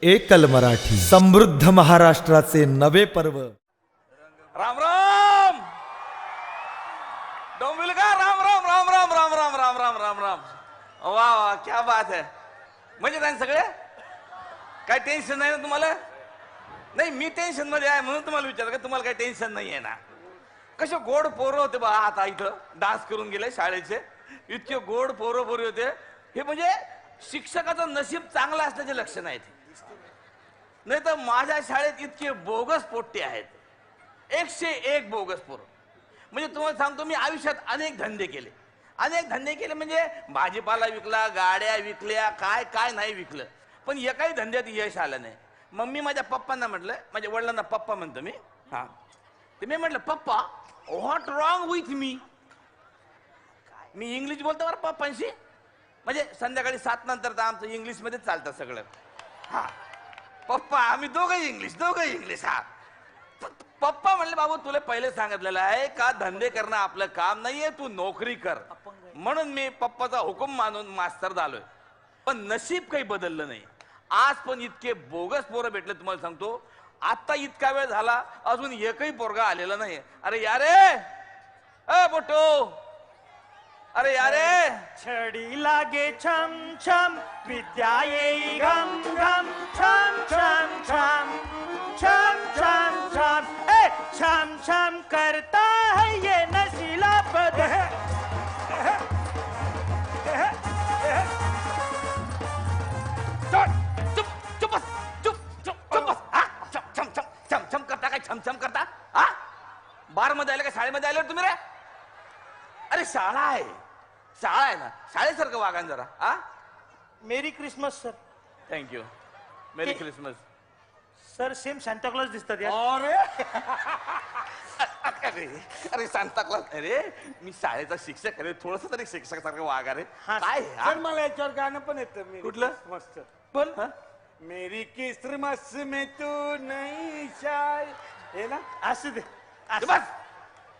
एकल मराठी समृद्ध महाराष्ट्राचे नवे पर्व. राम राम डोंबिवली राम राम राम राम राम राम राम राम राम राम. वा वा क्या बात है. म्हणजे काय सगळे काय टेन्शन नाही ना तुम्हाला. नाही मी टेन्शन मध्ये आहे म्हणून तुम्हाला विचार का तुम्हाला काही टेन्शन नाही आहे ना. कसे गोड पोरं होते बा आता इथं डान्स करून गेले शाळेचे. इतके गोड पोरं पोरी होते. हे म्हणजे शिक्षकाचं नशीब चांगलं असल्याचे लक्षण आहेत. नाही तर माझ्या शाळेत इतके बोगस पोट्टे आहेत. 101 बोगस पोरं. म्हणजे तुम्हाला सांगतो मी आयुष्यात अनेक धंदे केले म्हणजे भाजीपाला विकला, गाड्या विकल्या, काय काय नाही विकलं, पण एकाही धंद्यात यश आलं नाही. मग मी माझ्या पप्पांना म्हटलं, माझ्या वडिलांना पप्पा म्हणतो मी. हा ते मी म्हटलं पप्पा what wrong with me. Me English बोलतो बरं पप्पांशी. म्हणजे संध्याकाळी 7 नंतर तर आमचं इंग्लिशमध्येच चालतं सगळं. हा पप्पा आम्ही दोघं इंग्लिश. हा पप्पा म्हणले बाबू तुला पहिले सांगितलेलं आहे का धंदे करणं आपलं काम नाहीये, तू नोकरी कर. म्हणून मी पप्पाचा हुकूम मानून मास्तर झालोय. पण नशीब काही बदललं नाही. आज पण इतके बोगस पोरं भेटले तुम्हाला सांगतो. आता इतका वेळ झाला अजून एकही पोरगा आलेला नाही. अरे यारे बोटो, अरे यारे. छडी लागे छम छम विद्या येई घम घम छम छम छम छम छम छम ए छम छम करता है ये नशीला पद. छम करता काय छम करता. हा बार मध्ये आले का शाळेमध्ये आले तुम्ही रे. अरे शाळा आहे ना, शाळेसारखं वागा ना जरा. हा मेरी क्रिसमस सर. थँक्यू. मेरी Christmas. Sir same Santa Claus दिसतात यार. अरे सांता क्लॉज. अरे मी शाळेचा शिक्षक अरे थोडस तरी शिक्षकासारखं वागा रे. हा, काय सर मला याच्यावर गाणं पण येतं. कुठलं? मस्त. पण मेरी क्रिसमस में तू नहीं शाय हे ना. असू दे असू बस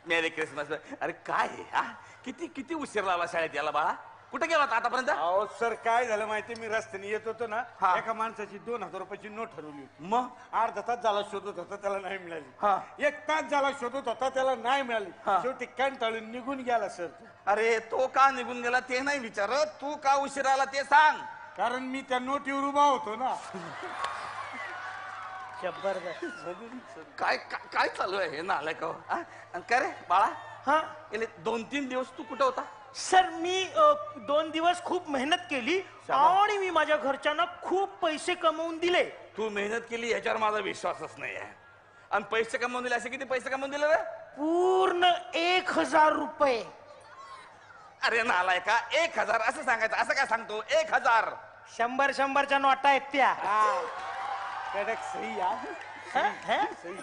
मेरी क्रिसमस. अरे काय हा किती किती उशीर लावला शाळेत याला बाळा. कुठे गेला होता आतापर्यंत. अहो सर काय झालं माहिती, मी रस्त्याने येत होतो ना, हा. एका माणसाची 2000 रुपयाची नोट ठरवली होती. मग अर्धा तास झाला शोधत होता त्याला नाही मिळाली. हा. 1 तास झाला शोधत होता त्याला नाही मिळाली. हा. शेवटी कंटाळून निघून गेला सर. अरे तो का निघून गेला ते नाही विचारत, तू का उशीर आला ते सांग. कारण मी त्या नोटीवर उभा होतो ना. जबरदस्त. काय काय काय चालू आहे हे नालायक हो. काय रे बाळा. हा गेले 2-3 दिवस तू कुठं होता. सर मी 2 दिवस खूप मेहनत केली आणि मी माझ्या घरच्यांना खूप पैसे कमवून दिले. तू मेहनत केली ह्याच्यावर माझा विश्वासच नाही आहे. आणि पैसे कमवून दिले असे किती पैसे कमवून दिले रे. पूर्ण 1000 रुपये. अरे नालायका 1000 असं सांगायचं. असं काय सांगतो 1000. 100च्या नोटा आहेत त्या. कडक सही यार. सही.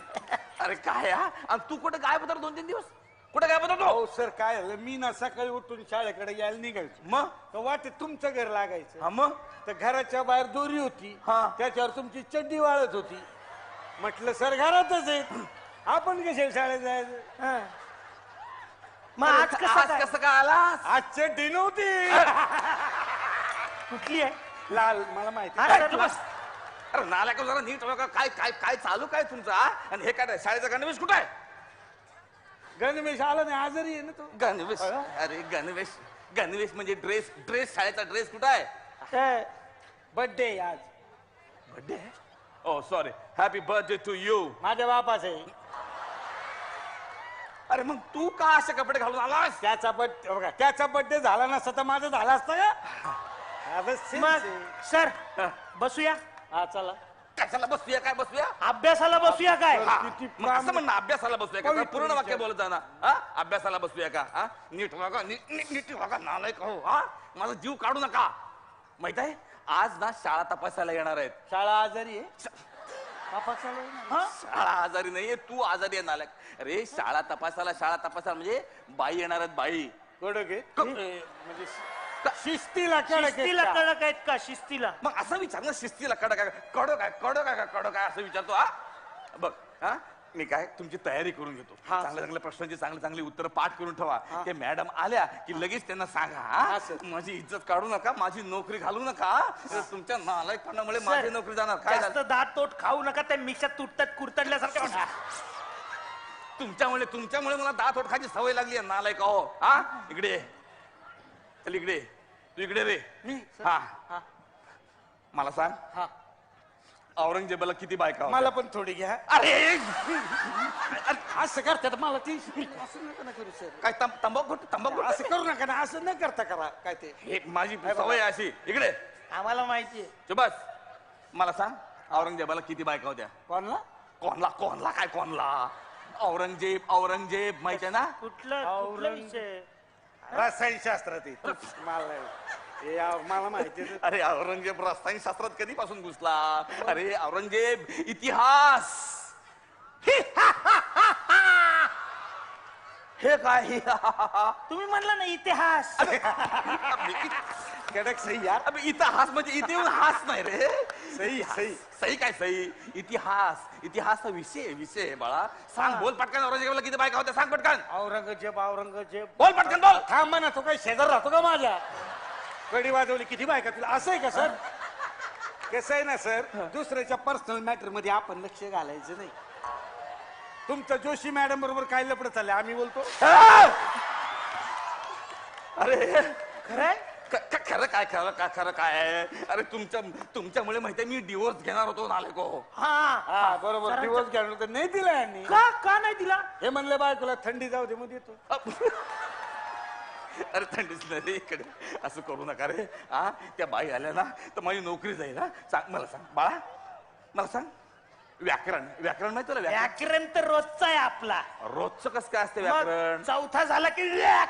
अरे काय हा. आणि तू कुठे गायब होता 2-3 दिवस. कुठे गायब होता हो सर काय झालं, मी ना सकाळी उठून शाळेकडे यायला निघायचो. मग तर वाटेत तुमचं घर लागायचं. हा मग तर घराच्या बाहेर दोरी होती. हा. त्याच्यावर तुमची चड्डी वाळत होती. म्हटलं सर घरातच आहे, आपण कशा शाळेत जायचं. मग आज कसं काय आला. आज चड्डी नव्हती. कुठली आहे. लाल मला माहिती. हा, अरे सर, तू बस. अरे नालायक जरा नीट बघा. काय काय काय चालू काय तुमचं हा? आणि हे काय शाळेचा गणवेश कुठं आहे. गणवेश आला नाही, आजारी आहे ना तो. गणवेश. अरे गणवेश म्हणजे ड्रेस शाळेचा ड्रेस कुठं आहे. बर्थडे आज. Birthday. Oh sorry. Happy birthday to you. माझ्या बापाचे. अरे मग तू का असे कपडे घालून आलास. त्याचा बर्थडे बघा, त्याचा बर्थडे झाला नसता तर माझं झाला असतं का. मग सर बसूया. हा चला. कशाला बसूया काय बसूया. अभ्यासाला बसूया काय. हा, किती मग असं म्हणणं अभ्यासाला बसूया का. पवित्र पूर्ण वाक्य विचार. बोलत जा ना. हा अभ्यासाला बसूया का. हा नीट वागा. नीट वागा नालायक हो. हा माझा जीव काढू नका. माहित आहे आज ना शाळा तपासायला येणार आहेत. शाळा आजारी आहे. हा? शाळा आजारी नाहीये, तू आजारी आहे नालायक. अरे शाळा तपासायला म्हणजे बाई येणार आहेत. बाई कडक आहे. क- म्हणजे शिस्तीला कडक आहे शिस्तीला का? कडक आहेत का. शिस्तीला. मग असं विचार ना शिस्तीला कडक आहे असं विचारतो. हा बघ. हा मी काय तुमची तयारी करून घेतो हा, चांगल्या चांगल्या प्रश्नांची चांगली चांगली उत्तर पाठ करून ठेवा ते मॅडम आल्या की लगेच त्यांना सांगा हा? सर. माझी इज्जत काढू नका माझी नोकरी घालू नका तुमच्या नालायकपणामुळे माझी नोकरी जाणार काय जास्त झालं? दात तोट खाऊ नका त्या मिशात तुटतात कुरतडल्यासारखं तुमच्यामुळे मला दात ओठ खायची सवय लागली आहे नालायक हो हा इकडे ये. चल इकडे ये. तू इकडे रे मी हा हा. मला सांग हा. औरंगजेबाला किती बायका होत्या? मला पण थोडी घ्या. अरे असं करतात मला ती असं नका ना करू सर. काय तंबाखू तंबाखू असं करू नका ना, असं न करता करा काय ते. हे माझी सवय आहे अशी इकडे आम्हाला माहितीये. चल बस मला सांग औरंगजेबाला किती बायका होत्या कोणला? कोणला काय कोणला औरंगजेब माहिती आहे ना कुठलं विषय रसायनशास्त्रात मला मला माहिती आहे. अरे औरंगजेब रसायनशास्त्रात कधीपासून घुसला अरे औरंगजेब इतिहास हे काय तुम्ही म्हणला ना इतिहास. कडक सही यार. अबे इतिहास म्हणजे इथे येऊन हास नाही रे सही सही. सही काय सही इतिहास विषय आहे बाळा सांग बोल पटकन औरंगजेबाला किती बायका होत्या सांग पटकन औरंगजेब बोल पटकन बोल थांब ना, तो काही शेजार राहतो का माझ्या? कडी वाजवली किती बायका तुला असं आहे का सर? कसं आहे ना सर, दुसऱ्याच्या पर्सनल मॅटर मध्ये आपण लक्ष घालायचं नाही. तुमचं जोशी मॅडम बरोबर काय लपड चाललंय आम्ही बोलतो. अरे खरंय खरं काय अरे तुमच्यामुळे माहितीये मी डिवोर्स घेणार होतो नालेको हा बरोबर. दिवस घ्यायला तर नाही दिला यांनी. का नाही दिला? हे म्हणलं बायकोला थंडी जाऊ दे मग येतो. अरे थंडीच नाही रे इकडे असं करू नका रे हा त्या बाई आल्या ना तर माझी नोकरी जाईल हा सांग मला सांग बाळा मला सांग व्याकरण माहिती तुला व्याकरण तर रोजचा आहे आपला. रोजचं कसं काय असते मग व्याकरण चौथा झाला की व्याक.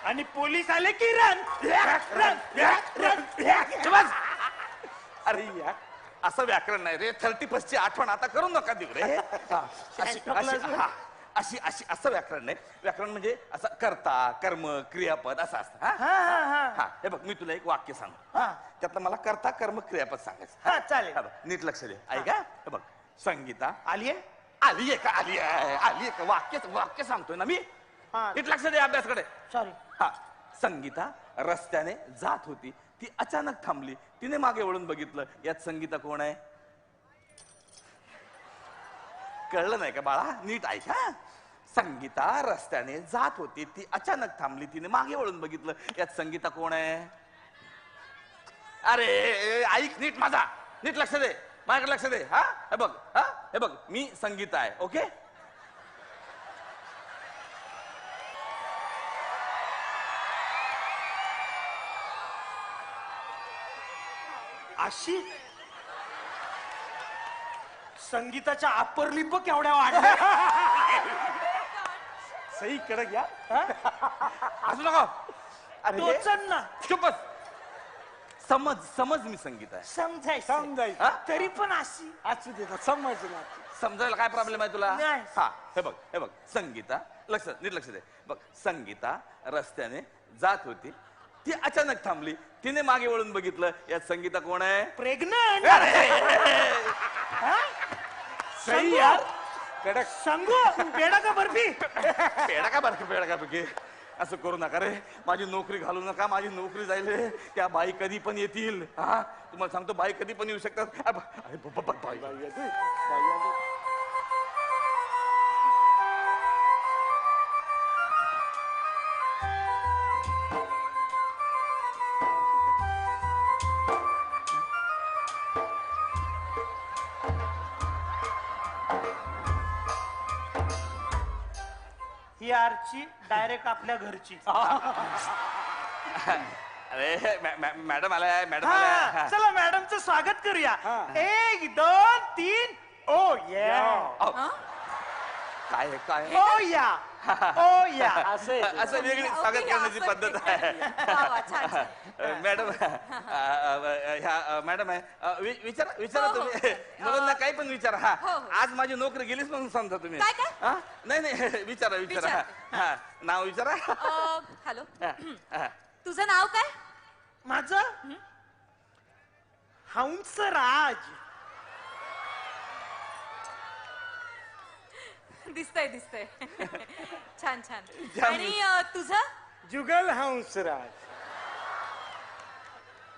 आणि पोलीस आले की रन. अरे या असं व्याकरण नाही रे 31 ची आठवण आता करू नका देऊ रे असं व्याकरण नाही व्याकरण म्हणजे असं कर्ता कर्म क्रियापद असं असतं हा हे बघ मी तुला एक वाक्य सांगतो त्यातलं मला कर्ता कर्म क्रियापद सांगायचं चालेल. हा बघ, नीट लक्ष दे ऐका हे बघ संगीता आलीये आली आहे का वाक्य सांगतोय ना मी नीट लक्ष दे अभ्यासकडे सॉरी. हा संगीता रस्त्याने जात होती ती अचानक थांबली तिने मागे वळून बघितलं यात संगीता कोण आहे कळलं नाही का बाळा नीट ऐका संगीता रस्त्याने जात होती ती अचानक थांबली तिने मागे वळून बघितलं यात संगीता कोण आहे अरे ऐक नीट माझा नीट लक्ष दे माझ्याकडे लक्ष दे हा हे बघ मी संगीता आहे ओके अशी संगीताच्या अप्पर लिप केवढ्या वाढल्या. सही कडक या. असू नका अरे टोचन ना चुपच समज मी संगीत आहे समजायचं. हा? तरी पण अशी असू देतात समजायचं ना. समजायला काय प्रॉब्लेम आहे तुला नाही. हा हे बघ संगीता नीट लक्ष दे बघ संगीता रस्त्याने जात होती ती अचानक थांबली तिने मागे वळून बघितलं यात संगीता कोण आहे प्रेग्नंट. सही यार. कडक. सांगू पेडा का बर्फी. पेडा का बरकी असं करू नका रे माझी नोकरी घालू नका माझी नोकरी जाईल रे त्या बाई कधी पण येतील हा तुम्हाला सांगतो बाई कधी पण येऊ शकतात अरे बाई ही आरची डायरेक्ट आपल्या घरची. अरे मॅडम आलाय हा, चला मॅडमचं स्वागत करूया. 1 2 3 ओ या काय ओ या ओ या असं वेगळी स्वागत करण्याची पद्धत आहे मॅडम आहे विचारा तुम्ही मुलांना काही पण विचारा हा आज माझी नोकरी गेलीच म्हणून समजा तुम्ही नाही विचारा हा नाव विचारा हॅलो तुझं नाव काय माझं हंसराज. दिसतंय दिसतंय छान छान छान. आणि तुझं जुगल हंसराज.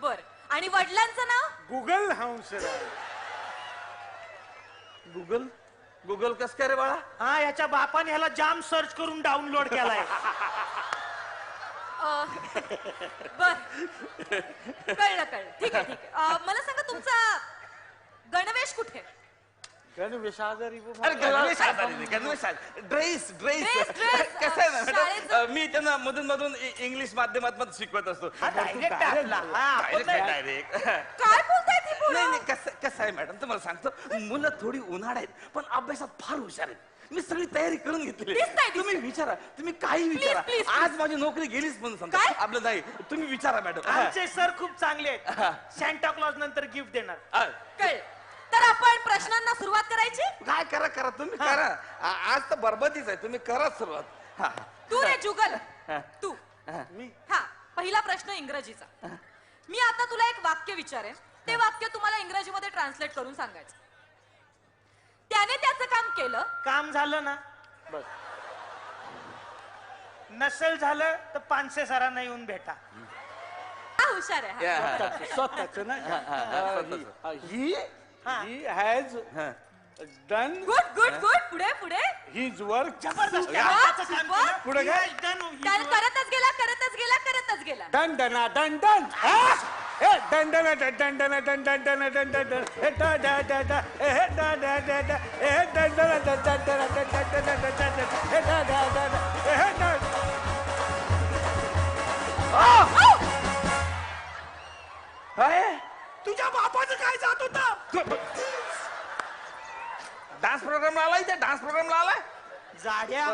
बर आणि वडिलांचं नाव गुगल हंसराज. गुगल गुगल कस काय रे बाळा? हा याच्या बापाने ह्याला जाम सर्च करून डाउनलोड केलाय. बर कळलं कळलं ठीक आहे ठीक आहे मला सांगा तुमचा गणवेश कुठे? गणवेश आजारी अरे गणवेश आजारी नाही, गणवेश ड्रेस ड्रेस Dress, dress. कसं आहे ना शाळेचं- मॅडम, मी त्यांना मधून मधून इंग्लिश माध्यमात शिकवत असतो. डायरेक्ट आपला डायरेक्ट काय बोलताय ती नाही पोरं? नाही कसं आहे मॅडम, तुम्हाला सांगतो मुलं थोडी उन्हाळ आहेत पण अभ्यासात फार हुशार आहेत. मी सगळी तयारी करून घेतली. दिसतंय, तुम्ही विचारा, तुम्ही काही विचारा. please, आज माझी नोकरी गेलीच म्हणून समजा. काय? आपलं नाही, तुम्ही विचारा मॅडम. आमचे सर खूप चांगले आहेत. सॅन्टा क्लॉज नंतर गिफ्ट देणार. कळलं तर आपण प्रश्नांना सुरुवात करायची. काय करा करा तुम्ही करा. आज तर बरबादीच आहे, तुम्ही करा सुरुवात. हा. तू रे जुगल तू मी हा पहिला प्रश्न इंग्रजीचा. मी आता तुला एक वाक्य विचारेन, ते वाक्य तुम्हाला इंग्रजीमध्ये ट्रान्सलेट करून सांगायचं. त्याने त्याचं काम केलं. काम झालं ना बस. नसेल झालं तर पानसे सरांना येऊन भेटा. हा हुशार आहे हा. स्वतःच ना. He has done good good good पुढे पुढे हिज वर्क. जबरदस्त. वा, हाताचं काम वा. केलं. पुढे काय? He has done his त्याने work. करतच गेला करतच गेला करतच गेला. डन डना डन डन. डन डन डन डन डन डन डन डन डन डन डन. हे डा डा डा डा. हे डा डा डा डा. हे डन डन डन डन डन डन डन डन डन डन. हे डा डा डा डा. हे डा. तुझ्या बापाचं काय जात होता? डान्स प्रोग्रामला आलाय, त्या डान्स प्रोग्रामला आलाय. जाड्या.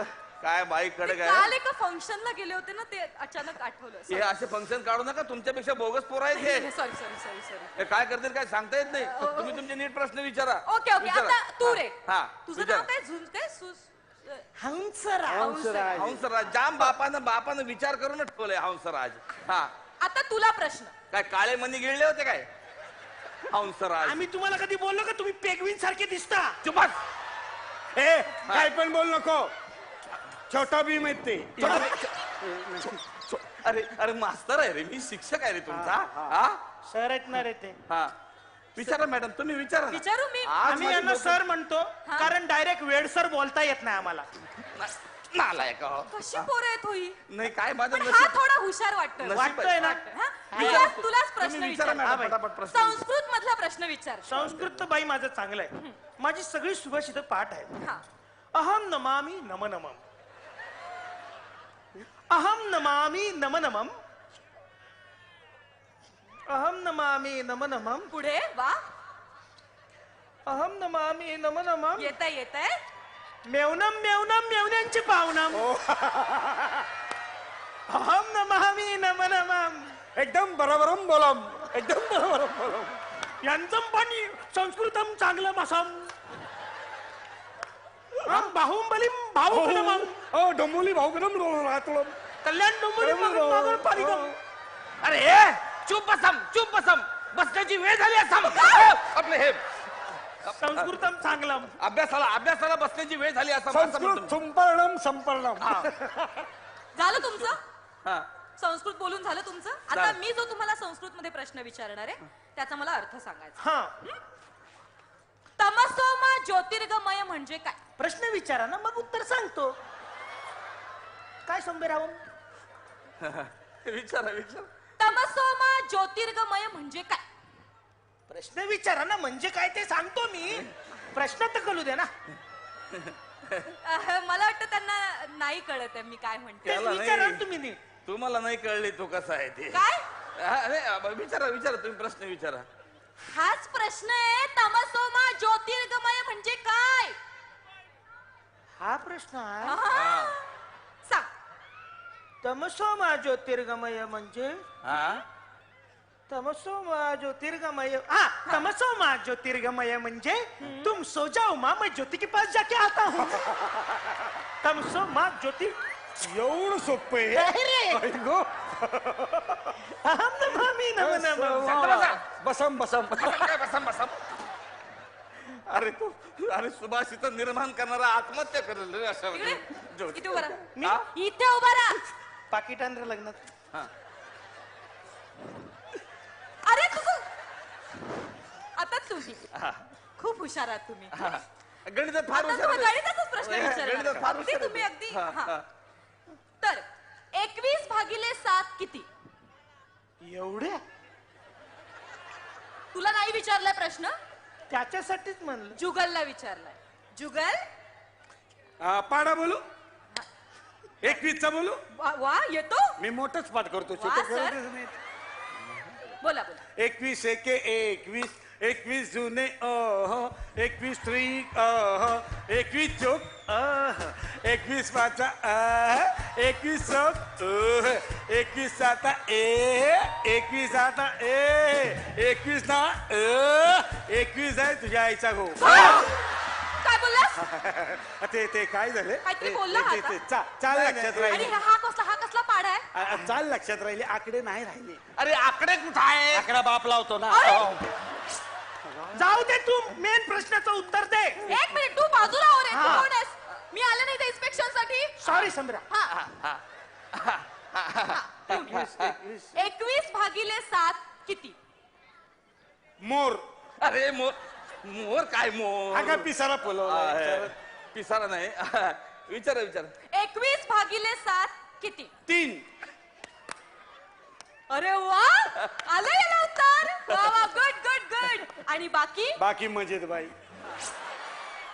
काय बाई ते कडे काल काय एका फंक्शनला गेले होते ना, ते अचानक आठवलं. हे असे फंक्शन काढू नका, तुमच्यापेक्षा बोगस पोर आहेत हे. Sorry sorry sorry sorry. हे काय करतील काय सांगता येत नाही. तुम्ही तुमचे नीट प्रश्न विचारा. ओके ओके विचारा. आता तू रे. हा तुझं विचारा. नाव काय? झुंज काय? हंसराज. हंसराज. हंसराज. जाम बापानं विचार करूनच ठेवलंय हंसराज. हा आता तुला प्रश्न. काय काळे मनी गिळले होते काय? हंसराज. आम्ही तुम्हाला कधी बोललो का तुम्ही पेगविन सारखे दिसता? चुपास. ए काय पण बोल नको. छोटा भीम आहेत ते. अरे अरे मास्तर आहे रे मी, शिक्षक आहे रे तुमचा. हा सर आहेत ना रे ते. हा विचारा मॅडम, तुम्ही विचारा ना. विचारू मी? आज आम्ही माझी यांना नोकरी- सर म्हणतो कारण डायरेक्ट वेडसर बोलता येत नाही आम्हाला. नालायक हो. कशी पोरं आहेत होई? नाही काय माझं पण हा नशीब. थोडा हुशार वाटतोय. नशीब वाटतोय ना? तुलाच प्रश्न तुम्ही विचारा विचार. मॅडम पटापट प्रश्न विचारा. संस्कृत मधला प्रश्न विचार. संस्कृत तर बाई माझं चांगलं आहे. माझी सगळी सुभाषित पाठ आहे. हा अहम नमामि नम नमम. अहम नमामि नम नमम. अहम नमामि नम नमम. पुढे वा. अहम नमामि नम नमम. येतंय येतंय. मेवनम मेवनम मेवण्यांची पावनम. अहम नमामि नम नमम. एकदम बरोबरम बोलम. एकदम बरोबरम बोलम. यांचं पण संस्कृतम चांगलं मसम. बाहुबलीम भाऊकनमम. ओ डोंबोली भाऊकडम राहतो. कल्याण डोंबरी मागण पालिकम. अरे चुप बसम बसण्याची वेळ झाली असम. आपले हे संस्कृतम चांगलं. अभ्यासाला बसण्याची वेळ झाली असं संस्कृत संपर्णम संपर्णम. झालं तुमचं? हा संस्कृत बोलून झालं तुमचं? आता झालं. मी जो तुम्हाला संस्कृत मध्ये प्रश्न विचारणार आहे त्याचा मला अर्थ सांगायचा. हा तमसोमा ज्योतिर्गमय म्हणजे काय? प्रश्न विचारा ना मग उत्तर सांगतो. काय संभेरावं? विचारा तमसोमा ज्योतिर्गमय म्हणजे काय? प्रश्न विचारा ना म्हणजे काय ते सांगतो मी. प्रश्न तर कळू दे ना. मला वाटतं त्यांना नाही कळत आहे मी काय म्हणते. तेच त्याला विचारा नाही. ना तुम्ही नीट. तुम्हाला नाही कळले तो कसा आहे ते. काय? अरे विचारा तुम्ही प्रश्न विचारा. हाच प्रश्न आहे. तमसोमा ज्योतिर्गमय म्हणजे काय? हा प्रश्न आहे. आहा. सांग. तमसोमा ज्योतिर्गमय म्हणजे हा तमसोमा ज्योतिर्गमय. हा तमसोमा ज्योतिर्गमय म्हणजे तुम सो जाओ माँ मैं ज्योति के पास जाके आता हूँ. तमसोमा ज्योति. एवढं सोपं आहे. अरे ऐगो. अहम नमामि नम नमम. शांत बसा. बसम बसम. काय बसम अरे तू अरे सुभाषित निर्माण करणारा आत्महत्या करेल रे अशा इकडे जो- इथे उभा राहा. हा? इथे उभा राहा. पाकिट आण रे लग्नात. हा. अरे तुझं आता तुम्ही खूप हुशार आहात तुम्ही. हा. गणितात फार आता हुशार तुम्ही आहे. गणिताचाच प्रश्न गणितात फार विचारला. हुशार तुम्ही आहे. अगदी हा, हा. हा. तर 21/7 किती? एवढे तुला नाही विचारलाय प्रश्न, त्याच्यासाठीच म्हणलं. जुगलला विचारलाय. जुगल पाडा बोलू 21चा बोलू. वा येतो. मी मोठंच पाठ करतो वा, छोटं सर. करतच नाही. बोला बोला. 21 एके 21 21 जुने 21 त्रिक 21 चोक 21 पाचा 21 चौक 21 साता 21 आता 21 ना 21 आहे तुझ्या आईचा गो. काय बोललास? ते काय झालं काहीतरी बोलला हा का? चाल लक्षात आणि राहिले. हा कसला पाडा आहे? चाल लक्षात राहिले आकडे नाही राहिले. अरे आकडे कुठं आहे? आकडा बाप लावतो ना. अरे! जाऊ दे, तू मेन प्रश्नाचं उत्तर दे. एक मिनिट, तू बाजूला हो रे. तू हा. कोण आहेस? मी आले नाही इन्स्पेक्शन साठी. सॉरी संभ्रा. हा. 21/7 किती? मोर. अरे मोर मोर काय मोर? हा का पिसारा फुलवला. पिसारा नाही. विचारा 21/7 किती? 3. अरे वा, आलं याला उत्तर. वा वा, गुड गुड गुड. आणि बाकी? बाकी मजेत बाई.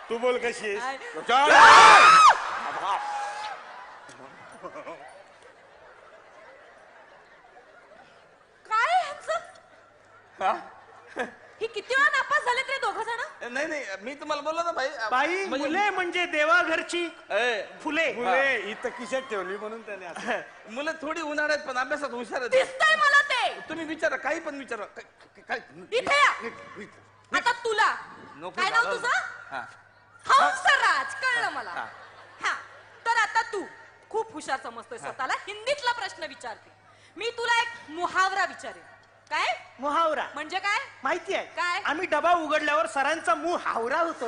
तू बोल कशी काय? आहेस? चल. काय ह्यांचं? हा? ही किती वेळा नापास झालेत रे दोघ जण? नाही नाही मी तुम्हाला बोललो ना भाई. बाई, म्हणजे- मुले म्हणजे देवाघरची ए, फुले. फुले इथं किशात ठेवली म्हणून त्याने असं. मुलं थोडी उन्हाळ्यात पण अभ्यासात हुशार आहेत. दिसतंय मला ते. तुम्ही विचारा काही पण विचारा काय इथे या. आता तुला नोकरी काय नाव झालं. तुझं? हा. हंसराज. कळलं मला. हा. हा, तर आता तू खूप हुशार समजतोय स्वतःला. हिंदीतला प्रश्न विचारते मी तुला. एक मुहावरा विचारेन. काय मुहावरा म्हणजे काय? माहिती आहे काय? आम्ही डबा उघडल्यावर सरांचा मुहावरा होतो.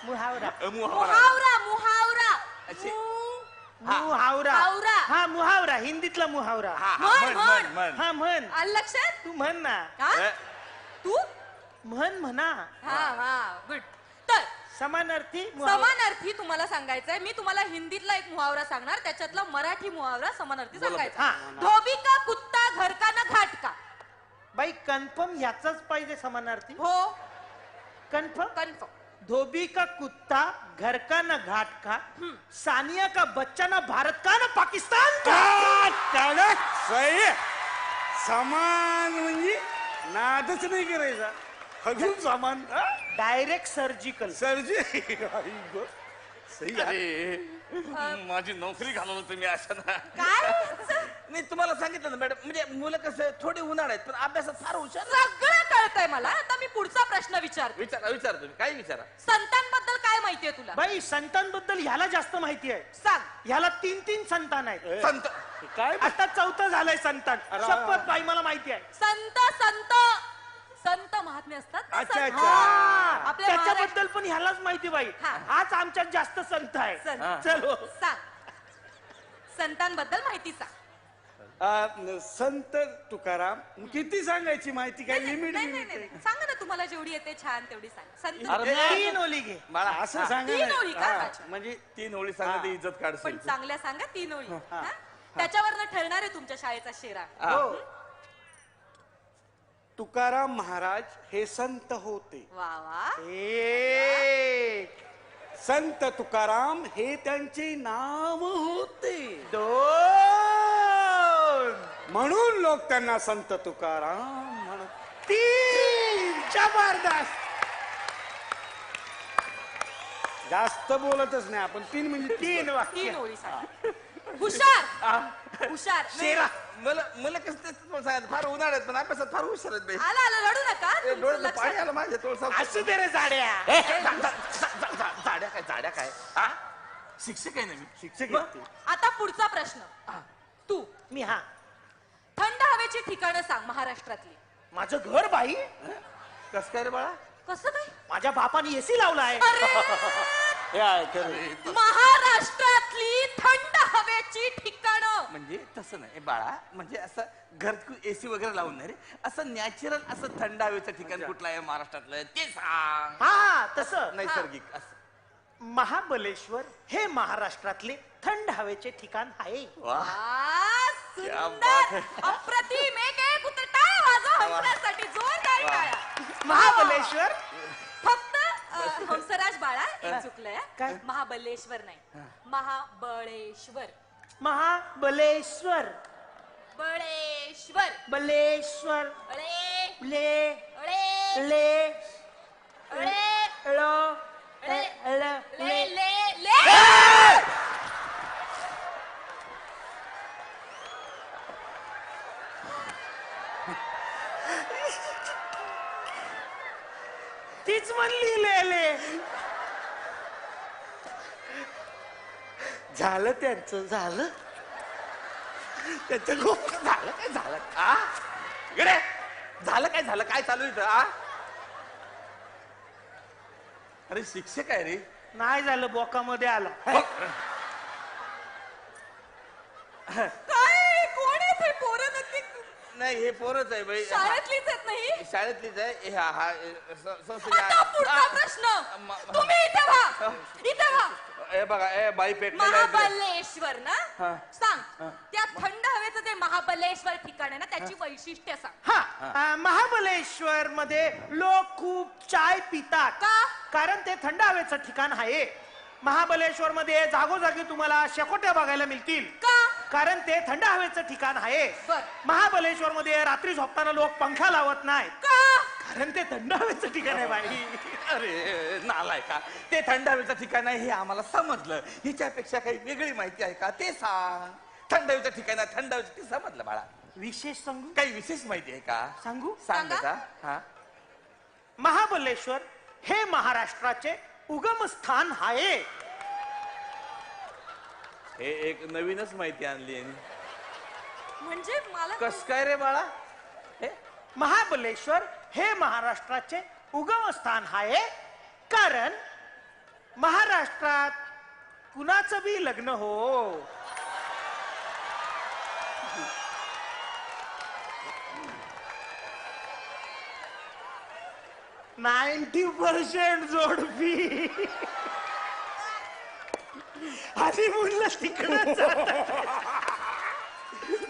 मुहावरा मुहावरा मुहावरा. अशी- मुहावरा. हावरा. हा मुहावरा, हिंदीतला मुहावरा. म्हण म्हण. म्हण. हा म्हण. आलं लक्षात? तू म्हण ना. हा? ए, तू म्हण म्हणा. हा गुड. तर समानार्थी मुहावरा. समानार्थी तुम्हाला सांगायचंय. मी तुम्हाला हिंदीतला एक मुहावरा सांगणार, त्याच्यातला मराठी मुहावरा समानार्थी सांगायचा. हा. धोबी का कुत्ता घर का ना घाट का? बाई कन्फर्म ह्याचाच पाहिजे समानार्थी. हो कन्फर्म. कन्फर्म. धोबी का कुत्ता घर का ना घाट का, सानिया का बच्चा ना भारत का ना पाकिस्तान का. कडक सही आहे. समान म्हणजे नादच नाही करायचा. अजून समान डायरेक्ट सर्जिकल. सरजी सही आहे. अरे माझी नोकरी घालवलं तुम्ही अशा ना. काय? नाही तुम्हाला सांगितलं ना मॅडम, म्हणजे मुलं कसं थोडी उन्हाळ्यात पण अभ्यासात फार हुशार. सगळं कळतंय मला. आता मी पुढचा प्रश्न विचारते. विचारा तुम्ही काही विचारा. संतांबद्दल काय माहितीये तुला? बाई संतांबद्दल ह्याला जास्त माहिती आहे. सांग. ह्याला 3 संतान आहेत. संत काय आता 4थं झालंय संतान. शपथ बाई मला माहिती आहे. संत संत संत महात्मे असतात ना, अच्छा, संत. अच्छा. हा, आपल्या महाराष्ट्र- त्याच्याबद्दल पण ह्यालाच माहिती बाई. हा. हाच आमच्यात जास्त संत आहे. संत. चलो. सांग. संतांबद्दल माहिती सांग. संत तुकाराम किती सांगायची माहिती काय नाही, लिमिट नाही, नाही, नाही. सांगा ना, तुम्हाला जेवढी येते छान तेवढी सांग. संत अरे, 3 ओली घे. मला असं हा, सांगा 3 ना. ओळी का? हा. अच्छा. म्हणजे 3 ओळी सांगा ते इज्जत पण काढशील. चांगल्या सांगा 3 ओळी. हा? त्याच्यावरनं ठरणार आहे तुमच्या शाळेचा शेरा. हो. तुकाराम महाराज हे संत होते. वा वा. एक संत तुकाराम हे त्यांचे नाव होते. 2 म्हणून लोक त्यांना संत तुकाराम म्हणत. 3 जबरदस्त. जास्त बोलतच नाही आपण. 3 म्हणजे 3 वाक्य. 3 ओळी सांग. हुशार हुशार. शेरा. मला कसं ते तुम्हाला सांगायचं, फार उन्हाळ्यात पण अभ्यासात फार हुशार आहेत बाई. आला आला, रडू नका. ए, तुमचं डोळ्यातलं लक्षात- पाणी आलं माझ्या तोळसा. असू दे रे जाड्या. जाड्या काय हा? शिक्षक आहे ना मी. शिक्षक मग? आहेत ते. आता पुढचा प्रश्न. तू मी हा थंड हवेची ठिकाणं सांग महाराष्ट्रातली. माझं घर बाई. कस काय रे बाळा? कसं काय माझ्या बापाने एसी लावलाय. अरे हे आहे खरं. महाराष्ट्रातली थंड हवेची ठिकाणं. म्हणजे तसं नाही बाळा, म्हणजे असं घरकुल एसी वगैरे लावून नाही रे, असं नॅचरल असं थंड हवेचं ठिकाण कुठलं आहे महाराष्ट्रातलं ते सांग. हा तसं. नैसर्गिक असं. महाबलेश्वर हे महाराष्ट्रातले थंड हवेचे ठिकाण आहे. वा क्या बात सुंदर है. अप्रतिम. एक उत्तर टाळ्या वाजव हंसराजसाठी, जोरदार टाळ्या. महाबलेश्वर फक्त हंसराज बाळा एक चुकलंय. काय? महाबलेश्वर नाही, महाबळेश्वर. महाबलेश्वर बळेश्वर. बलेश्वर अळे ले अळे ले अळे ळ ले ळ ले ले ले. तीच म्हणली ले. झालं त्यांचं, झालं. त्याचं खूप झालं काय झालं आ इकडे झालं काय झालं काय चालू इथं आ. अरे शिक्षक आहे रे. नाही झालं, बोकामध्ये आला. काय कोण आहे ते पोरं नक्की? नाही हे पोरच आहे बाई. शाळेतलीच आहेत नाही. शाळेतलीच आहे हे. हा आता पुढचा प्रश्न. तुम्ही इथे व्हा, इथे व्हा. हे बघा ए बाई पेटलेला आहे. महाबलेश्वर ना हा. सांग, त्या थंड हवेचं जे महाबलेश्वर ठिकाण आहे ना त्याची वैशिष्ट्य सांग. हा महाबलेश्वर मध्ये लोक खूप चाय पितात. का? कारण ते थंड हवेचं ठिकाण आहे. महाबलेश्वर मध्ये जागोजागी तुम्हाला शेकोट्या बघायला मिळतील. का? कारण ते थंड हवेचं ठिकाण आहे. बर. महाबलेश्वर मध्ये रात्री झोपताना लोक पंखा लावत नाहीत. का? कारण ते थंड हवेचं ठिकाण आहे बाई. अरे नालाय का, ते थंड हवेचं ठिकाण आहे हे आम्हाला समजलं. हिच्यापेक्षा काही वेगळी माहिती आहे का ते सांग. थंड हवेचं ठिकाण आहे, थंड हवेचं ते समजलं बाळा. विशेष सांगू? काही विशेष माहिती आहे का सांगू? सांग सांगा. बेटा. हा महाबलेश्वर हे महाराष्ट्राचे उगम स्थान आहे. हे एक नवीनच माहिती आणली आहे. म्हणजे मला कस काय रे बाळा हे. महाबलेश्वर हे महाराष्ट्राचे उगम स्थान आहे. कारण महाराष्ट्रात कुणाचं बी लग्न हो, 90% जोडपी आधी म्हणलं तिकडे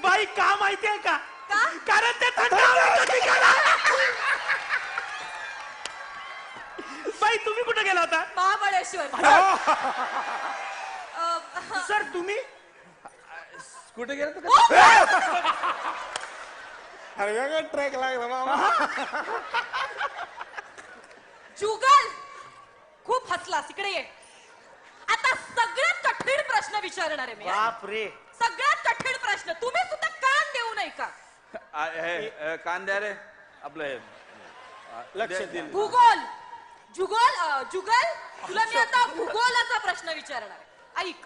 बाई. का माहितीये का? का? कारण ते थंड हवेचं ठिकाण आहे. बाई तुम्ही कुठे गेला होता? महाबळेश्वर. सर तुम्ही? कुठे गेलं तू? अरे वेगळा ट्रॅक लागला बाबा. जुगल खूप हसलास, इकडे ये. आता सगळ्यात कठीण प्रश्न विचारणार आहे मी. बाप रे. सगळ्यात कठीण प्रश्न. तुम्ही सुद्धा कान देऊ नये का? कांद्या रे आपलं हे. लक्ष दे- द्या. दे- भूगोल. जुगल तुला मी आता भूगोलाचा प्रश्न विचारणार आहे. ऐक.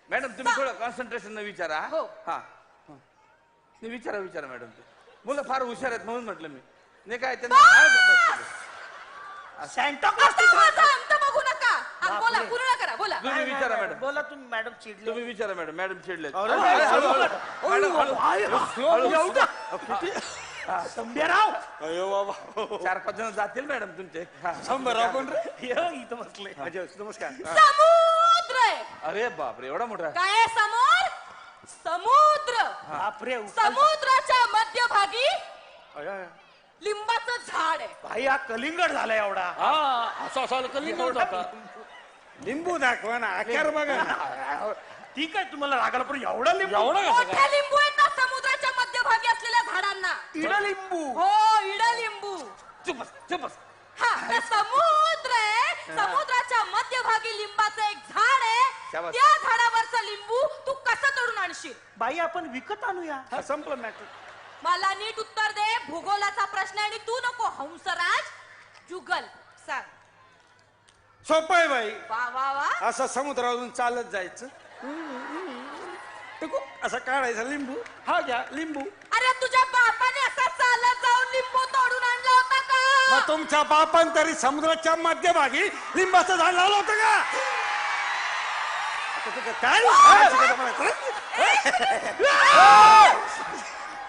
मॅडम तुम्ही थोडं कॉन्सन्ट्रेशन न विचारा. हो. हा नाही, विचारा विचारा मॅडम. ते मुलं फार हुशार आहेत म्हणून म्हटलं मी. नाही काय त्यांना काय बस- सॅन्टा क्लॉज आता माझा अंत बघू नका. हा, बोला, बापरे. पूर्ण करा, बोला. तुम्ही विचारा मॅडम. बोला तुम्ही. मॅडम चिडले. तुम्ही विचारा मॅडम. मॅडम चिडले. अरे, संभ्याराव. अयो बाबा. 4-5 जण जातील मॅडम तुमचे. हा. शंभराव कोण रे? इथं बसले. नमस्कार. समुद्र आहे. अरे बापरे एवढा मोठा. काय आहे समोर? समुद्र. बापरे. समुद्राच्या मध्यभागी अयो. लिंबाचं झाड आहे. भाई हा कलिंगड झाला एवढा. असं असं कलिंगड होता. लिंबू दाखवा ना, आकार बघा ना. ठीक आहे तुम्हाला रागाला पण एवढा लिंबू? मोठे लिंबू आहेत ना समुद्राच्या मध्यभागी असलेल्या झाडांना. इडा लिंबू. हो, इडा लिंबू. चुपस चुपस. हा, तर समुद्र आहे. समुद्राच्या मध्यभागी लिंबाचं एक झाड आहे. शाबास. त्या झाडावरचं लिंबू तू कसं तोडून आणशील? बाई आपण विकत आणूया. संपलं मॅटर. मला नीट उत्तर दे. भूगोलाचा प्रश्न आहे आणि तू नको. हंसराज जुगल सांग. सोपं आहे बाई. वा वा वा. असं समुद्रावरून चालत जायचं. टिकू, असं काढायचं लिंबू. हा घ्या लिंबू. अरे तुझ्या बापाने असा चालत जाऊन लिंबू तोडून आणला होता का? मग तो तुमच्या बापान तरी समुद्राच्या मध्यभागी लिंबाचं झाड लावलं होतं का? आता तुझं काय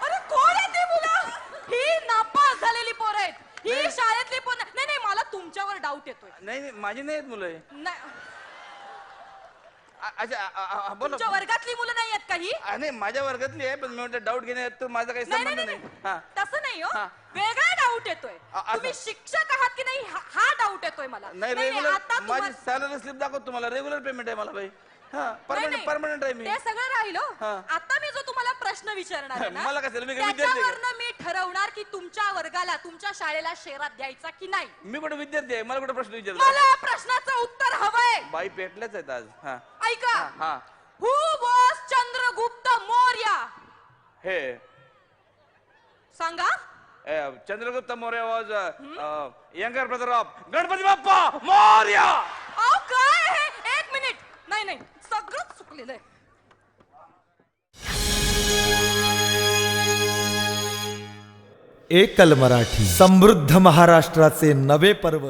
अरे कोण आहे ती मुलं? ही नापास झालेली पोरं आहेत. ही शाळेतली पोरं नाही. नाही मला तुमच्यावर डाऊट येतोय. नाही नाही, माझी नाही आहेत मुलं हे. नाही, अच्छा बोला. तुमच्या वर्गातली मुलं नाही आहेत काही? नाही माझ्या वर्गातली आहे, पण मी म्हटलं डाऊट घेण्यात तर माझा काही नाही संबंध नाही नाही. नाही. हा तसं नाही हो. हा. वेगळा डाऊट येतोय. असं. तुम्ही शिक्षक आहात की नाही हा डाऊट येतोय मला. नाही नाही, रेग्युलर आता माझी तुम्हाला- सॅलरी स्लिप दाखवतो तुम्हाला. रेग्युलर पेमेंट आहे मला भाई. हा नाही, नाही. परमनंट आहे मी. ते सगळं राहिलं. हा. आता मी जो तुम्हाला प्रश्न विचारणार आहे ना, मला कसं, मी काय विद्यार्थी आहे का? त्याच्यावरनं मी ठरवणार की तुमच्या वर्गाला तुमच्या शाळेला शेरात द्यायचा की नाही. मी कुठे विद्यार्थी आहे? मला कुठे प्रश्न विचारतो? मला प्रश्नाचं उत्तर हवंय. बाई पेटल्याच आहेत आज. हा ऐका. हा हु वॉज चंद्रगुप्त मौर्य? हे सांगा. Chandragupta Maurya was younger brother of Ganpati Bappa Maurya. अहो काय हे? एक मिनिट. नाही नाही सगळं चुकलेलं आहे. एकल मराठी समृद्ध महाराष्ट्राचे नवे पर्व.